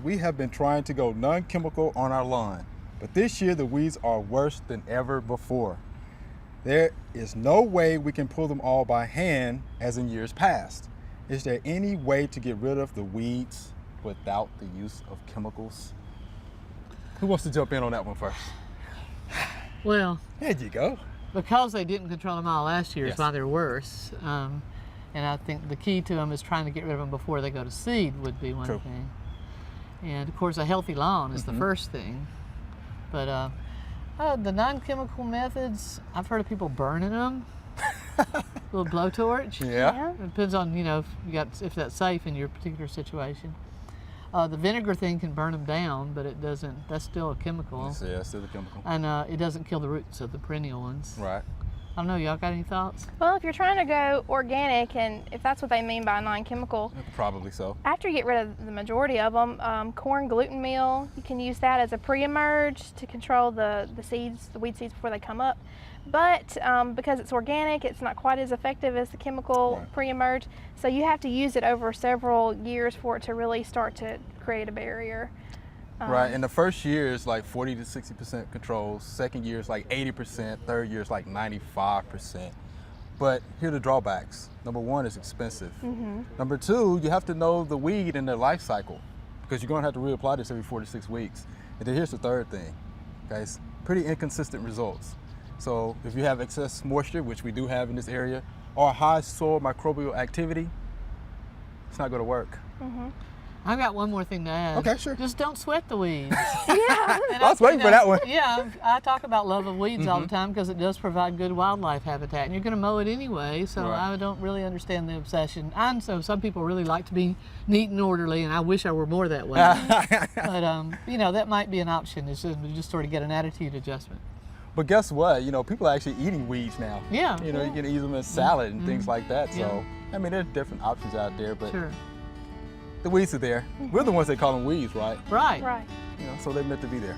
we have been trying to go non-chemical on our lawn, but this year the weeds are worse than ever before. There is no way we can pull them all by hand as in years past. Is there any way to get rid of the weeds without the use of chemicals? Who wants to jump in on that one first? Well, there you go. Because they didn't control them all last year is Yes. why they're worse. And I think the key to them is trying to get rid of them before they go to seed would be one True. thing. And of course, a healthy lawn is the first thing. But the non-chemical methods, I've heard of people burning them. A little blowtorch. Yeah. It depends on, you know, if that's safe in your particular situation. The vinegar thing can burn them down, but it doesn't, that's still a chemical. Yeah, it's still a chemical. And it doesn't kill the roots of the perennial ones. Right. I don't know, y'all got any thoughts? Well, if you're trying to go organic, and if that's what they mean by non-chemical, Probably so. after you get rid of the majority of them, corn gluten meal, you can use that as a pre-emerge to control the seeds, the weed seeds before they come up. But because it's organic, it's not quite as effective as the chemical pre-emerge, so you have to use it over several years for it to really start to create a barrier. Right, and the first year is like 40 to 60% controls, second year is like 80%, third year is like 95%. But here are the drawbacks. Number one, it's expensive. Number two, you have to know the weed and their life cycle, because you're gonna have to reapply this every 4 to 6 weeks. And then here's the third thing, guys, pretty inconsistent results. So if you have excess moisture, which we do have in this area, or high soil microbial activity, it's not gonna work. I've got one more thing to add. Okay, sure. Just don't sweat the weeds. Yeah. And I was waiting for that one. Yeah, I talk about love of weeds all the time because it does provide good wildlife habitat, and you're going to mow it anyway. So Right. I don't really understand the obsession. And so some people really like to be neat and orderly, and I wish I were more that way. But you know, that might be an option. Is to just sort of get an attitude adjustment. But guess what? You know, people are actually eating weeds now. Yeah. You know, you can eat them in salad and things like that. So, Yeah. I mean, there's different options out there, but Sure. the weeds are there. We're the ones that call them weeds, right? Right. Right. You know, so they're meant to be there.